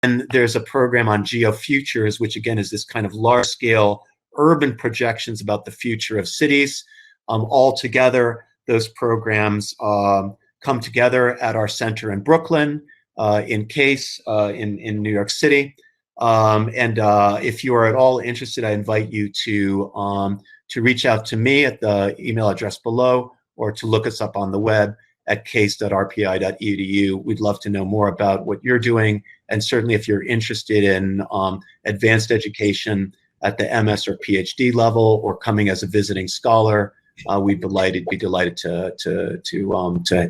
And there's a program on geofutures, which again is this kind of large-scale urban projections about the future of cities. All together, those programs come together at our center in Brooklyn, in CASE, in New York City. And if you are at all interested, I invite you to reach out to me at the email address below, or to look us up on the web at case.rpi.edu. We'd love to know more about what you're doing. And certainly if you're interested in advanced education at the MS or PhD level, or coming as a visiting scholar, we'd be delighted to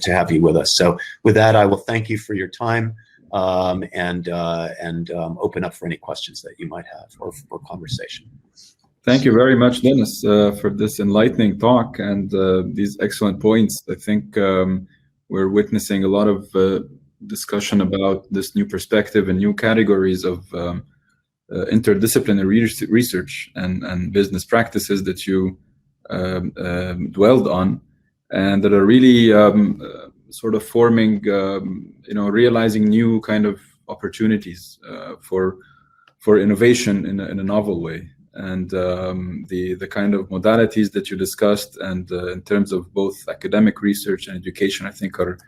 have you with us. So with that, I will thank you for your time, and open up for any questions that you might have or for conversation. Thank you very much, Dennis, for this enlightening talk and these excellent points. I think we're witnessing a lot of discussion about this new perspective and new categories of interdisciplinary research and business practices that you dwelled on, and that are really sort of forming, realizing new kind of opportunities for innovation in a novel way. and the kind of modalities that you discussed, and in terms of both academic research and education, I think are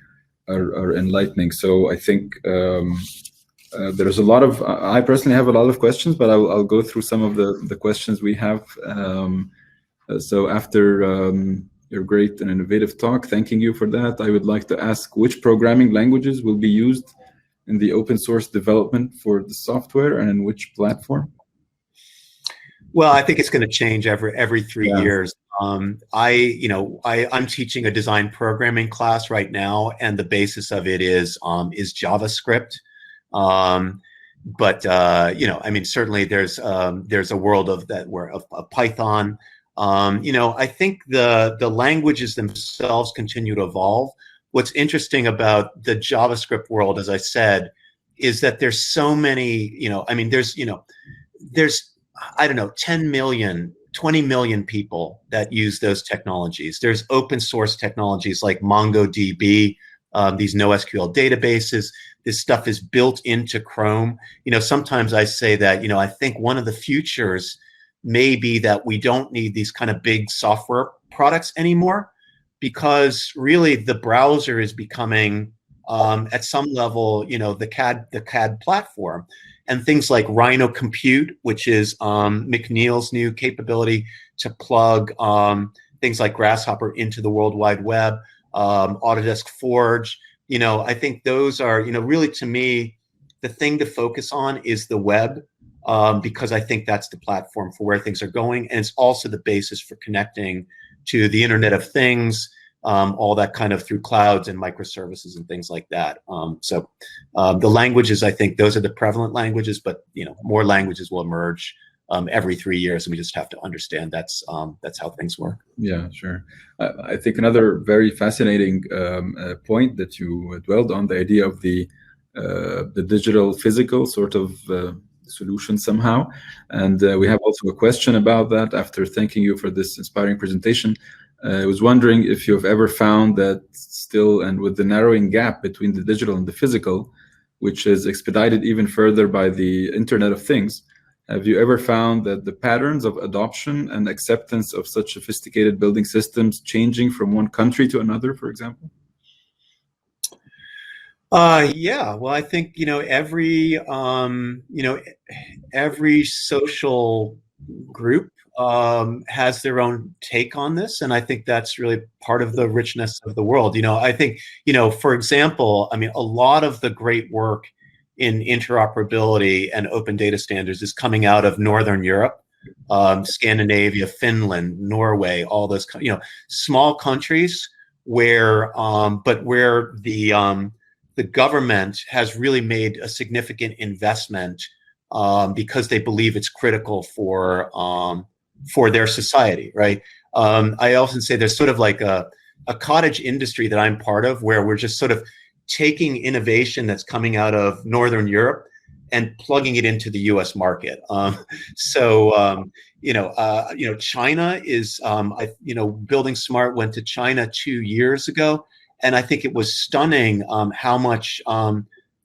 enlightening. So I think there's a lot of, I personally have a lot of questions, but I'll go through some of the questions we have. So after your great and innovative talk, thanking you for that, I would like to ask which programming languages will be used in the open source development for the software, and in which platform? Well, I think it's going to change every 3 years. I'm teaching a design programming class right now, and the basis of it is JavaScript. Certainly there's a world of Python. I think the languages themselves continue to evolve. What's interesting about the JavaScript world, as I said, is that there's so many, there's I don't know, 10 million, 20 million people that use those technologies. There's open source technologies like MongoDB, these NoSQL databases. This stuff is built into Chrome. Sometimes I say that, I think one of the futures may be that we don't need these kind of big software products anymore, because really the browser is becoming, at some level, the CAD platform. And things like Rhino Compute, which is McNeil's new capability to plug things like Grasshopper into the World Wide Web, Autodesk Forge. I think those are, really, to me, the thing to focus on is the web, because I think that's the platform for where things are going. And it's also the basis for connecting to the Internet of Things, all that kind of through clouds and microservices and things like that. The languages, I think those are the prevalent languages, but more languages will emerge every 3 years, and we just have to understand that's how things work. Yeah, sure. I think another very fascinating point that you dwelled on, the idea of the digital physical sort of solution somehow, and we have also a question about that. After thanking you for this inspiring presentation, I was wondering if you've ever found that still, and with the narrowing gap between the digital and the physical, which is expedited even further by the Internet of Things, have you ever found that the patterns of adoption and acceptance of such sophisticated building systems changing from one country to another, for example? Yeah, well, I think, every social group has their own take on this, and I think that's really part of the richness of the world. I think, for example, a lot of the great work in interoperability and open data standards is coming out of Northern Europe, Scandinavia, Finland, Norway, all those, small countries where, the government has really made a significant investment because they believe it's critical for their society, right? I often say there's sort of like a cottage industry that I'm part of, where we're just sort of taking innovation that's coming out of Northern Europe and plugging it into the U.S. market. China is, Building Smart went to China 2 years ago, and I think it was stunning how much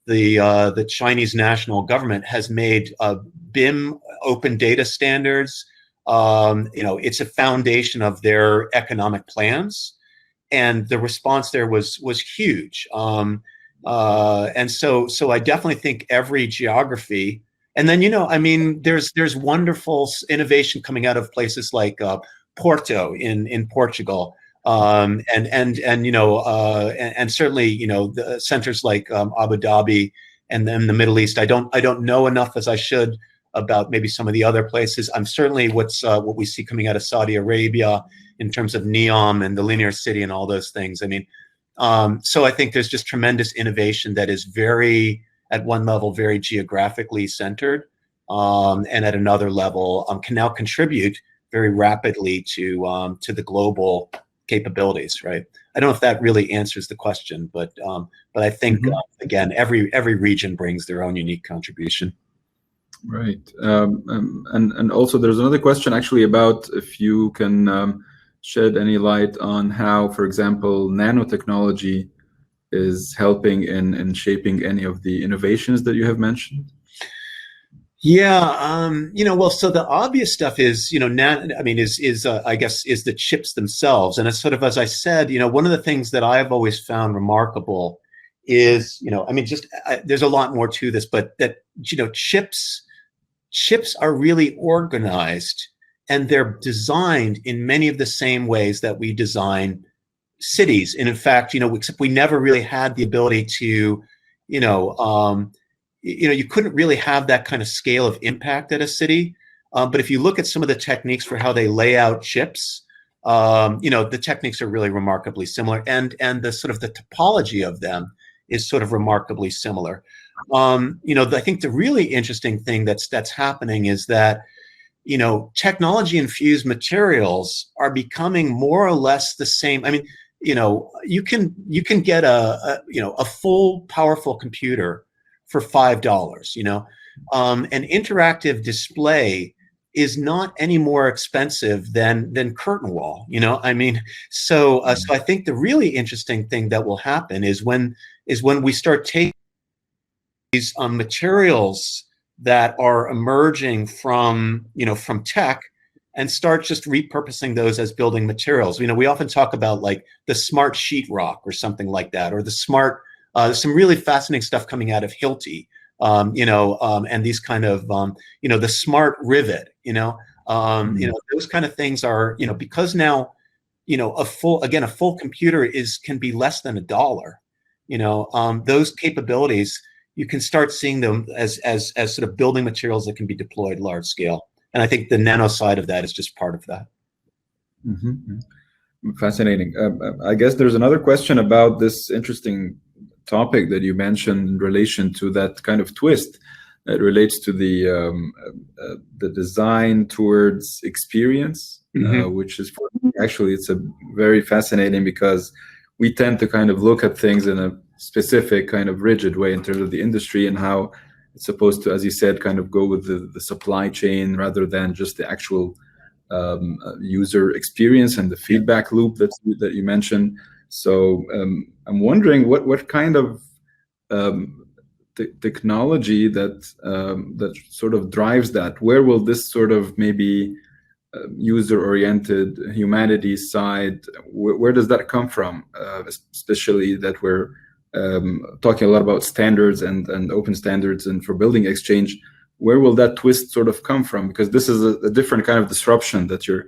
the Chinese national government has made BIM open data standards. It's a foundation of their economic plans, and the response there was huge. And so I definitely think every geography, and then there's wonderful innovation coming out of places like Porto in Portugal, and certainly the centers like Abu Dhabi and then the Middle East. I don't know enough as I should about maybe some of the other places. I'm certainly what we see coming out of Saudi Arabia in terms of NEOM and the linear city and all those things. So I think there's just tremendous innovation that is very, at one level, very geographically centered, and at another level can now contribute very rapidly to the global capabilities, right? I don't know if that really answers the question, but I think again, every region brings their own unique contribution. Right, and also there's another question actually about if you can shed any light on how, for example, nanotechnology is helping in shaping any of the innovations that you have mentioned. Yeah, well, so the obvious stuff is, I guess, is the chips themselves. And it's sort of, as I said, one of the things that I've always found remarkable is, there's a lot more to this, but that, chips are really organized, and they're designed in many of the same ways that we design cities. And in fact, except we never really had the ability to, you couldn't really have that kind of scale of impact at a city. But if you look at some of the techniques for how they lay out chips, the techniques are really remarkably similar, and the sort of the topology of them is sort of remarkably similar. I think the really interesting thing that's happening is that, technology infused materials are becoming more or less the same. I mean, you can get a full powerful computer for $5. An interactive display is not any more expensive than curtain wall. So I think the really interesting thing that will happen is when we start taking these materials that are emerging from tech and start just repurposing those as building materials. We often talk about like the smart sheetrock or something like that, or the smart. There's some really fascinating stuff coming out of Hilti, and these kind of the smart rivet. Those kind of things are because now a full computer can be less than $1. Those capabilities, you can start seeing them as sort of building materials that can be deployed large scale. And I think the nano side of that is just part of that. Mm-hmm. Fascinating. I guess there's another question about this interesting topic that you mentioned in relation to that kind of twist that relates to the design towards experience, which is actually, it's a very fascinating, because we tend to kind of look at things in a specific kind of rigid way in terms of the industry and how it's supposed to, as you said, kind of go with the supply chain rather than just the actual user experience and the feedback loop that you mentioned. So I'm wondering what kind of technology that sort of drives that. Where will this sort of maybe user-oriented humanities side, where does that come from? Especially that we're talking a lot about standards and open standards and for building exchange. Where will that twist sort of come from? Because this is a different kind of disruption that you're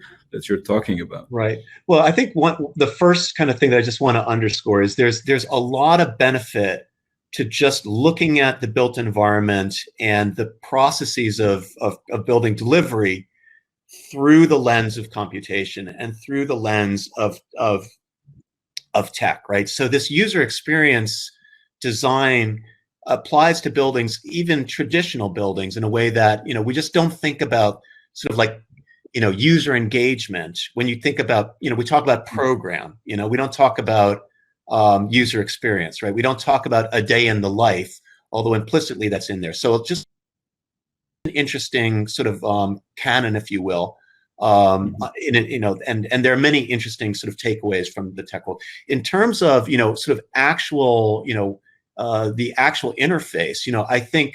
talking about. Right. Well, I think the first kind of thing that I just want to underscore is there's a lot of benefit to just looking at the built environment and the processes of building delivery through the lens of computation and through the lens of tech, right? So this user experience design applies to buildings, even traditional buildings, in a way that, we just don't think about sort of like, user engagement. When you think about, we talk about program, we don't talk about user experience, right? We don't talk about a day in the life, although implicitly that's in there. So it's just an interesting sort of canon, if you will. And there are many interesting sort of takeaways from the tech world in terms of, sort of actual, the actual interface. I think,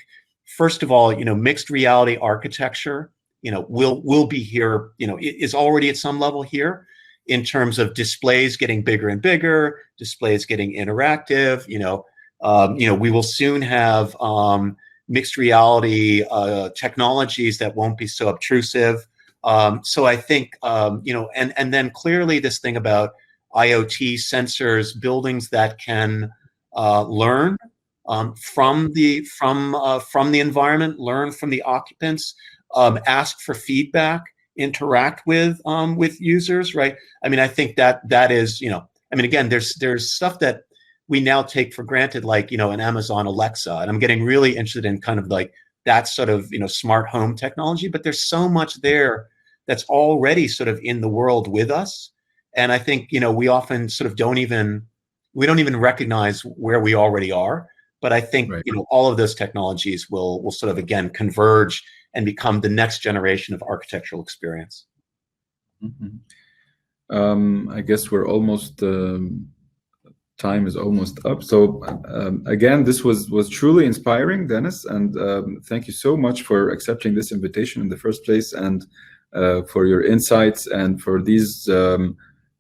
first of all, mixed reality architecture, will be here, is already at some level here in terms of displays getting bigger and bigger, displays getting interactive. We will soon have mixed reality technologies that won't be so obtrusive. So I think, and then clearly this thing about IoT sensors, buildings that can learn from the environment, learn from the occupants, ask for feedback, interact with users, right? I mean, I think that is, again, there's stuff that we now take for granted, like, an Amazon Alexa, and I'm getting really interested in kind of like that sort of, smart home technology, but there's so much there that's already sort of in the world with us. And I think, we often sort of don't even recognize where we already are. But I think, right, all of those technologies will sort of, again, converge and become the next generation of architectural experience. Mm-hmm. I guess we're almost time is almost up. So again, this was truly inspiring, Dennis, and thank you so much for accepting this invitation in the first place, and for your insights and for these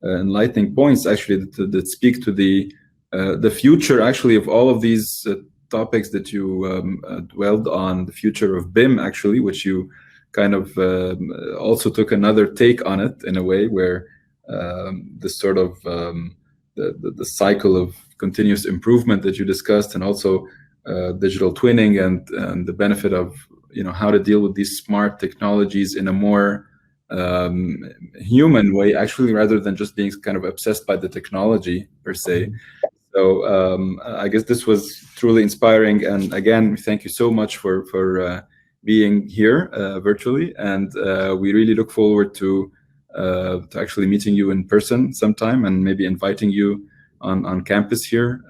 enlightening points actually that speak to the future actually of all of these topics that you dwelled on, the future of BIM actually, which you kind of also took another take on it in a way where this sort of the cycle of continuous improvement that you discussed, and also digital twinning and the benefit of how to deal with these smart technologies in a more human way actually, rather than just being kind of obsessed by the technology per se. So I guess this was truly inspiring, and again, thank you so much for being here virtually, and we really look forward to actually meeting you in person sometime, and maybe inviting you on campus here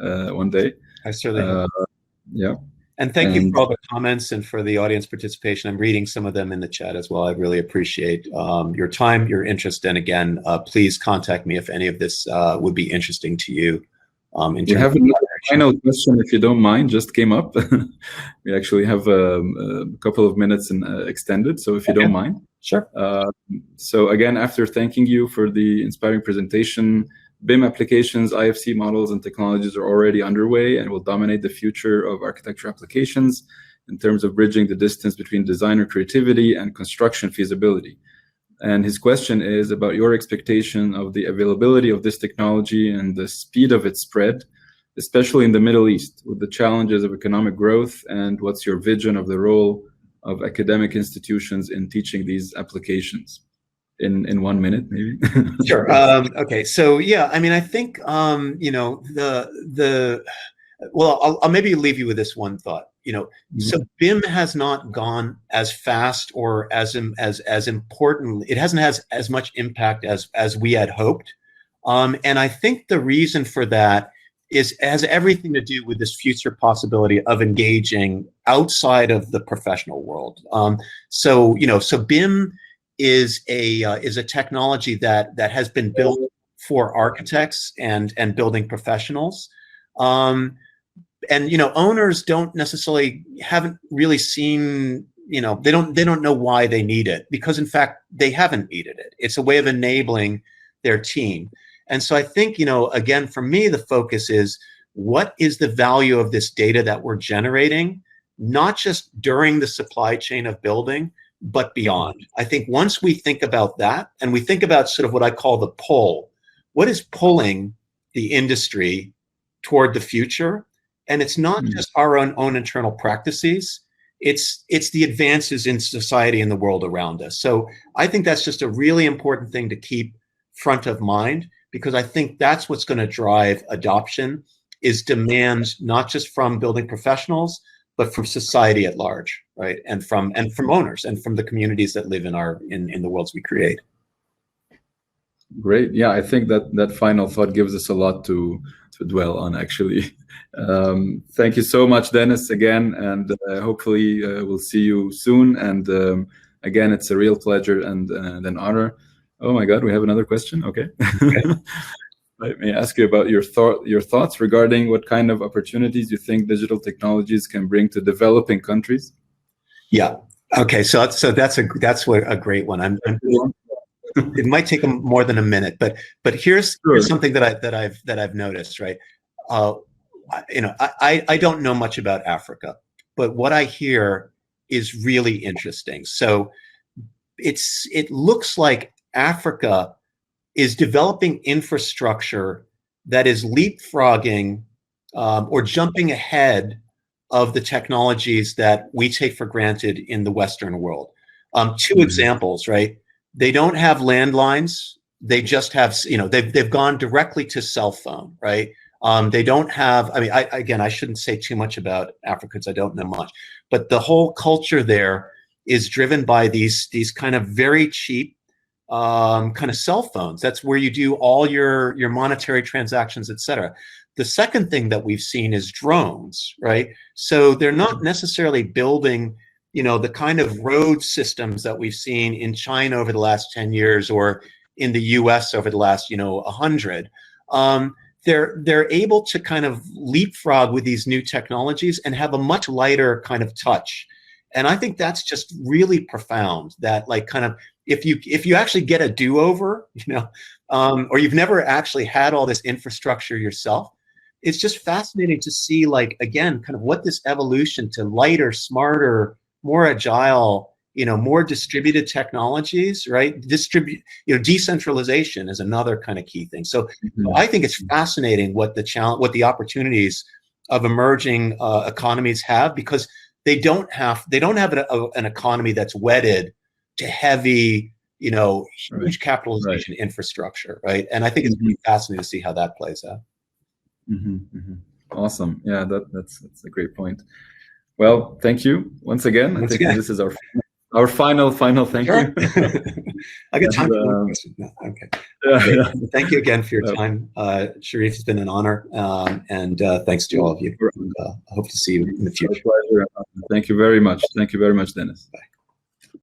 one day. I certainly hope. Yeah. And thank you for all the comments and for the audience participation. I'm reading some of them in the chat as well. I really appreciate your time, your interest, and again, please contact me if any of this would be interesting to you. We have another final question, if you don't mind, just came up. We actually have a couple of minutes extended, so if you don't mind. Sure. So again, after thanking you for the inspiring presentation, BIM applications, IFC models, and technologies are already underway and will dominate the future of architecture applications in terms of bridging the distance between designer creativity and construction feasibility. And his question is about your expectation of the availability of this technology and the speed of its spread, especially in the Middle East, with the challenges of economic growth, and what's your vision of the role of academic institutions in teaching these applications? In 1 minute, maybe. Sure. Okay. So yeah, I mean, I think well, I'll maybe leave you with this one thought. So BIM has not gone as fast or as important. It hasn't had as much impact as we had hoped, and I think the reason for that has everything to do with this future possibility of engaging outside of the professional world. So BIM is a technology that has been built for architects and building professionals, and owners haven't really seen, they don't know why they need it, because in fact they haven't needed it. It's a way of enabling their team. And so I think, again, for me, the focus is, what is the value of this data that we're generating, not just during the supply chain of building, but beyond. I think once we think about that, and we think about sort of what I call the pull, what is pulling the industry toward the future? And it's not just our own internal practices, it's the advances in society and the world around us. So I think that's just a really important thing to keep front of mind, because I think that's what's going to drive adoption, is demands not just from building professionals, but from society at large, right? And from owners and from the communities that live in the worlds we create. Great. Yeah, I think that final thought gives us a lot to dwell on, actually. Thank you so much, Dennis, again, and hopefully we'll see you soon. And again, it's a real pleasure and an honor. Oh my God, we have another question. Okay. Let me ask you about your thoughts regarding what kind of opportunities you think digital technologies can bring to developing countries. Yeah. Okay. So that's a great one. It might take more than a minute, but here's something that I've noticed. Right. I don't know much about Africa, but what I hear is really interesting. So it looks like Africa is developing infrastructure that is leapfrogging or jumping ahead of the technologies that we take for granted in the Western world. Two examples, right? They don't have landlines. They just have, they've gone directly to cell phone, right? They don't have, I shouldn't say too much about Africa because I don't know much, but the whole culture there is driven by these kind of very cheap kind of cell phones. That's where you do all your monetary transactions, et cetera. The second thing that we've seen is drones, right? So they're not necessarily building, the kind of road systems that we've seen in China over the last 10 years or in the US over the last, 100. they're able to kind of leapfrog with these new technologies and have a much lighter kind of touch. And I think that's just really profound, that like kind of, if you actually get a do-over, you know, or you've never actually had all this infrastructure yourself, it's just fascinating to see, like, again, kind of what this evolution to lighter, smarter, more agile, you know, more distributed technologies, right? Decentralization is another kind of key thing. So I think it's fascinating what the opportunities of emerging economies have, because they don't have an economy that's wedded to heavy, you know, huge capitalization infrastructure, right? And I think it's really fascinating to see how that plays out. Awesome. Yeah, that's a great point. Well, thank you once again. I think this is our final thank you. I got time for one question. No, okay. Thank you again for your time, Sharif. It's been an honor, and thanks to all of you. I hope to see you in the future. Thank you very much. Thank you very much, Dennis. Bye.